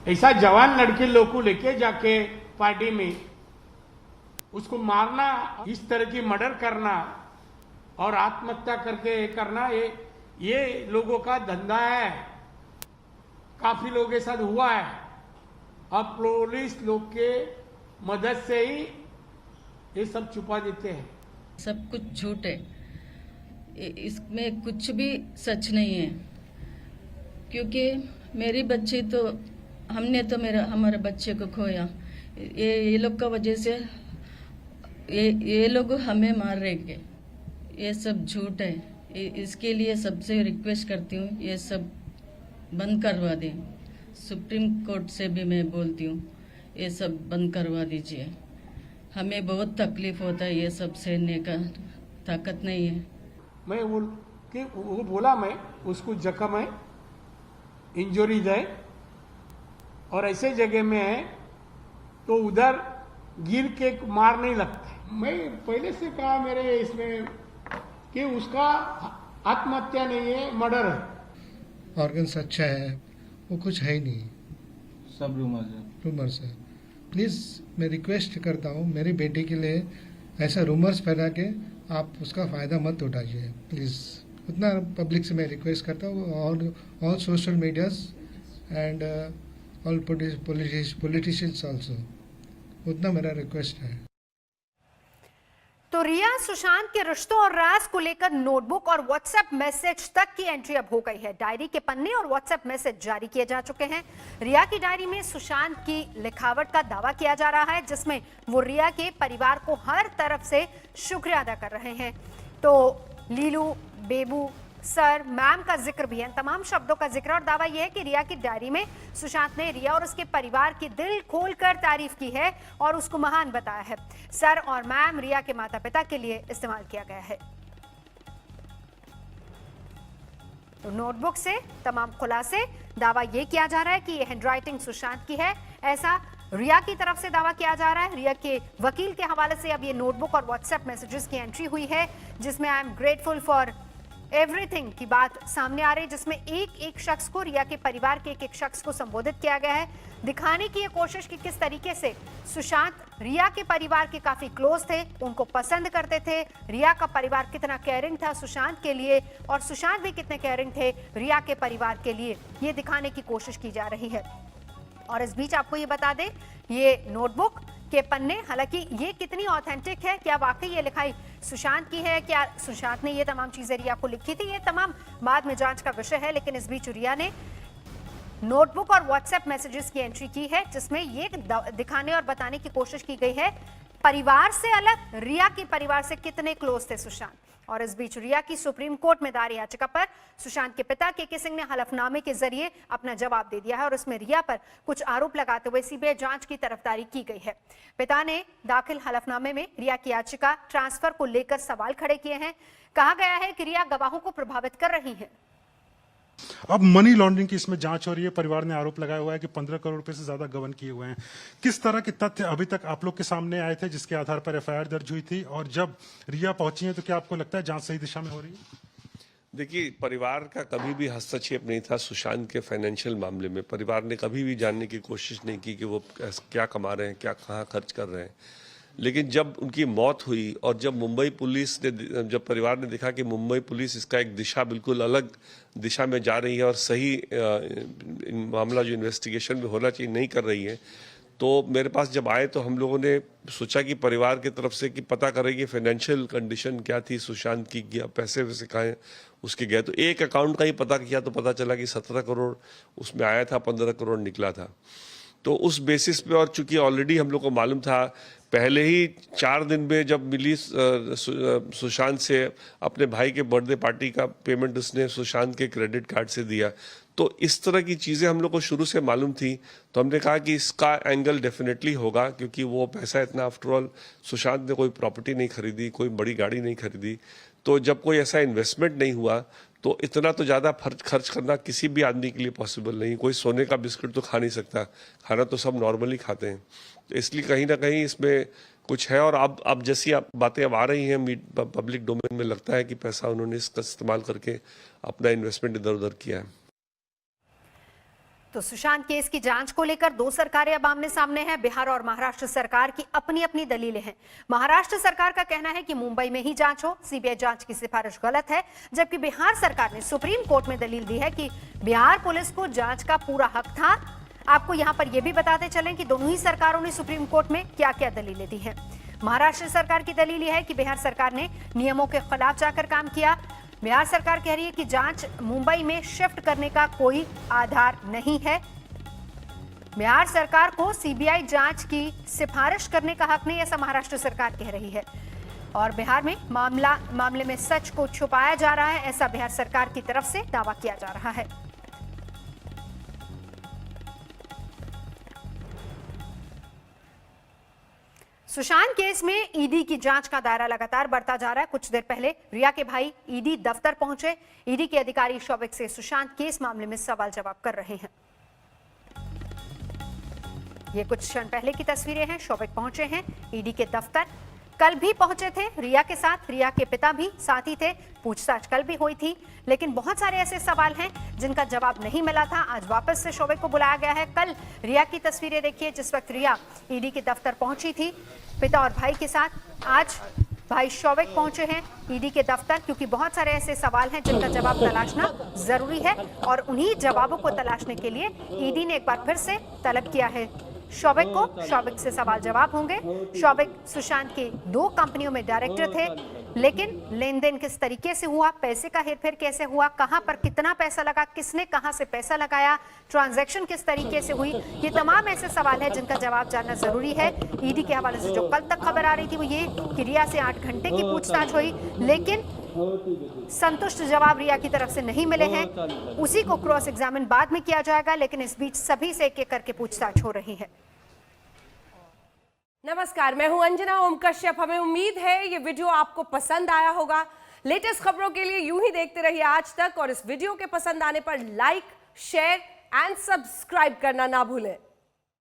ऐसा जवान लड़के लोग को लेके जाके पार्टी में उसको मारना, इस तरह की मर्डर करना और आत्महत्या करके करना, ये लोगों का धंधा है। काफी लोगों के साथ हुआ है। अब पुलिस लोग के मदद से ही ये सब छुपा देते हैं। सब कुछ झूठ है, इसमें कुछ भी सच नहीं है। क्योंकि मेरी बच्ची तो हमने तो हमारे बच्चे को खोया, ये लोग का वजह से ये लोग हमें मार रहे हैं। ये सब झूठ है। इसके लिए सबसे रिक्वेस्ट करती हूँ, ये सब बंद करवा दें। सुप्रीम कोर्ट से भी मैं बोलती हूँ, ये सब बंद करवा दीजिए। हमें बहुत तकलीफ होता है, ये सब सहने का ताकत नहीं है। मैं वो बोला, मैं उसको जख्म है, इंजरीज है और ऐसे जगह में है तो उधर गिर के मार नहीं लगता। मैं पहले से कहा मेरे इसमें कि उसका आत्महत्या नहीं है, मर्डर है। ऑर्गन्स अच्छा है, वो कुछ है ही नहीं, सब रूमर्स है। प्लीज़ मैं रिक्वेस्ट करता हूँ, मेरी बेटी के लिए ऐसा रूमर्स फैला के आप उसका फ़ायदा मत उठाइए प्लीज़। उतना पब्लिक से मैं रिक्वेस्ट करता हूँ, all social medias and all politicians also, उतना मेरा रिक्वेस्ट है। तो रिया सुशांत के रिश्तों और राज को लेकर नोटबुक और व्हाट्सएप मैसेज तक की एंट्री अब हो गई है। डायरी के पन्ने और व्हाट्सएप मैसेज जारी किए जा चुके हैं। रिया की डायरी में सुशांत की लिखावट का दावा किया जा रहा है, जिसमें वो रिया के परिवार को हर तरफ से शुक्रिया अदा कर रहे हैं। तो लीलू, बेबू, सर, मैम का जिक्र भी है। तमाम शब्दों का जिक्र और दावा यह है कि रिया की डायरी में सुशांत ने रिया और उसके परिवार की दिल खोलकर तारीफ की है और उसको महान बताया है। सर और मैम रिया के माता पिता के लिए इस्तेमाल किया गया है। तो नोटबुक से तमाम खुलासे, दावा यह किया जा रहा है कि यह हैंडराइटिंग सुशांत की है, ऐसा रिया की तरफ से दावा किया जा रहा है। रिया के वकील के हवाले से अब ये नोटबुक और व्हाट्सएप मैसेजेस की एंट्री हुई है, जिसमें I am grateful for everything की बात सामने आ रही है, जिसमें एक एक शख्स को, रिया के परिवार के एक एक शख्स को संबोधित किया गया है। दिखाने की ये कोशिश कि किस तरीके से सुशांत रिया के परिवार के काफी क्लोज थे, उनको पसंद करते थे। रिया का परिवार कितना केयरिंग था सुशांत के लिए और सुशांत भी कितने केयरिंग थे रिया के परिवार के लिए, ये दिखाने की कोशिश की जा रही है। और इस बीच आपको ये बता दें, ये नोटबुक के पन्ने, हालांकि ये कितनी ऑथेंटिक है, क्या वाकई ये लिखाई सुशांत की है, क्या सुशांत ने ये तमाम चीजें रिया को लिखी थी, ये तमाम बाद में जांच का विषय है। लेकिन इस बीच रिया ने नोटबुक और व्हाट्सएप मैसेजेस की एंट्री की है, जिसमें ये दिखाने और बताने की कोशिश की गई है परिवार से अलग रिया के परिवार से कितने क्लोज थे सुशांत। और इस बीच रिया की सुप्रीम कोर्ट में दायर याचिका पर सुशांत के पिता के सिंह ने हलफनामे के जरिए अपना जवाब दे दिया है और उसमें रिया पर कुछ आरोप लगाते हुए सीबीआई जांच की तरफदारी की गई है। पिता ने दाखिल हलफनामे में रिया की याचिका ट्रांसफर को लेकर सवाल खड़े किए हैं। कहा गया है कि रिया गवाहों को प्रभावित कर रही है। अब मनी लॉन्ड्रिंग की इसमें जांच हो रही है। परिवार ने आरोप लगाया हुआ है कि 15 करोड़ रुपए से ज्यादा गबन किए हुए हैं। किस तरह के तथ्य अभी तक आप लोग के सामने आए थे जिसके आधार पर एफआईआर दर्ज हुई थी, और जब रिया पहुंची है तो क्या आपको लगता है जांच सही दिशा में हो रही है? देखिए, परिवार का कभी भी हस्तक्षेप नहीं था सुशांत के फाइनेंशियल मामले में। परिवार ने कभी भी जानने की कोशिश नहीं की कि वो क्या कमा रहे हैं, क्या कहाँ खर्च कर रहे हैं। लेकिन जब उनकी मौत हुई और जब मुंबई पुलिस ने, जब परिवार ने देखा कि मुंबई पुलिस इसका एक दिशा बिल्कुल अलग दिशा में जा रही है और सही मामला जो इन्वेस्टिगेशन में होना चाहिए नहीं कर रही है, तो मेरे पास जब आए तो हम लोगों ने सोचा कि परिवार की तरफ से कि पता करें कि फाइनेंशियल कंडीशन क्या थी सुशांत की, पैसे वैसे कहाँ उसके गए। तो एक अकाउंट का ही पता किया तो पता चला कि 17 करोड़ उसमें आया था, 15 करोड़ निकला था। तो उस बेसिस पे, और चूंकि ऑलरेडी हम लोग को मालूम था पहले ही 4 दिन में जब मिली सुशांत से अपने भाई के बर्थडे पार्टी का पेमेंट उसने सुशांत के क्रेडिट कार्ड से दिया, तो इस तरह की चीज़ें हम लोग को शुरू से मालूम थी। तो हमने कहा कि इसका एंगल डेफिनेटली होगा, क्योंकि वो पैसा इतना, आफ्टरऑल सुशांत ने कोई प्रॉपर्टी नहीं खरीदी, कोई बड़ी गाड़ी नहीं खरीदी। तो जब कोई ऐसा इन्वेस्टमेंट नहीं हुआ तो इतना तो ज़्यादा खर्च करना किसी भी आदमी के लिए पॉसिबल नहीं। कोई सोने का बिस्किट तो खा नहीं सकता, खाना तो सब नॉर्मली खाते हैं। तो इसलिए कहीं ना कहीं इसमें कुछ है। और अब जैसी बातें अब आ रही हैं पब्लिक डोमेन में, लगता है कि पैसा उन्होंने इसका इस्तेमाल करके अपना इन्वेस्टमेंट इधर उधर किया है। तो सुशांत केस की जांच को लेकर दो सरकारें अब आमने सामने हैं। बिहार और महाराष्ट्र सरकार की अपनी अपनी दलीलें हैं। महाराष्ट्र सरकार का कहना है कि मुंबई में ही जांच हो, सीबीआई जांच की सिफारिश गलत है, जबकि बिहार सरकार ने सुप्रीम कोर्ट में दलील दी है कि बिहार पुलिस को जांच का पूरा हक था। आपको यहां पर यह भी बताते चलें कि दोनों ही सरकारों ने सुप्रीम कोर्ट में क्या क्या दलीलें दी है। महाराष्ट्र सरकार की दलील यह है कि बिहार सरकार ने नियमों के खिलाफ जाकर काम किया। बिहार सरकार कह रही है कि जांच मुंबई में शिफ्ट करने का कोई आधार नहीं है। बिहार सरकार को सीबीआई जांच की सिफारिश करने का हक नहीं, ऐसा महाराष्ट्र सरकार कह रही है। और बिहार में मामले में सच को छुपाया जा रहा है, ऐसा बिहार सरकार की तरफ से दावा किया जा रहा है। सुशांत केस में ईडी की जांच का दायरा लगातार बढ़ता जा रहा है। कुछ देर पहले रिया के भाई ईडी दफ्तर पहुंचे। ईडी के अधिकारी शौविक से सुशांत केस मामले में सवाल जवाब कर रहे हैं। ये कुछ क्षण पहले की तस्वीरें हैं। शौविक पहुंचे हैं ईडी के दफ्तर। कल भी पहुंचे थे रिया के साथ, रिया के पिता भी साथ ही थे। पूछताछ कल भी हुई थी, लेकिन बहुत सारे ऐसे सवाल हैं जिनका जवाब नहीं मिला था। आज वापस से शौविक को बुलाया गया है। कल रिया की तस्वीरें देखिए, जिस वक्त रिया ईडी के दफ्तर पहुंची थी पिता और भाई के साथ। आज भाई शौविक पहुंचे हैं ईडी के दफ्तर, क्योंकि बहुत सारे ऐसे सवाल हैं जिनका जवाब तलाशना जरूरी है और उन्हीं जवाबों को तलाशने के लिए ईडी ने एक बार फिर से तलब किया है शौविक को। शौविक से सवाल जवाब होंगे। शौविक सुशांत की 2 कंपनियों में डायरेक्टर थे, लेकिन लेन देन किस तरीके से हुआ, पैसे का हेरफेर कैसे हुआ, कहां पर कितना पैसा लगा, किसने कहां से पैसा लगाया, ट्रांजैक्शन किस तरीके से हुई, ये तमाम ऐसे सवाल हैं जिनका जवाब जानना जरूरी है। ईडी के हवाले से जो कल तक खबर आ रही थी वो ये कि रिया से 8 घंटे की पूछताछ हुई, लेकिन संतुष्ट जवाब रिया की तरफ से नहीं मिले हैं। उसी को क्रॉस एग्जामिन बाद में किया जाएगा, लेकिन इस बीच सभी से एक-एक करके पूछताछ हो रही है। नमस्कार, मैं हूं अंजना ओम कश्यप। हमें उम्मीद है ये वीडियो आपको पसंद आया होगा। लेटेस्ट खबरों के लिए यूं ही देखते रहिए आज तक, और इस वीडियो के पसंद आने पर लाइक, शेयर एंड सब्सक्राइब करना ना भूलें।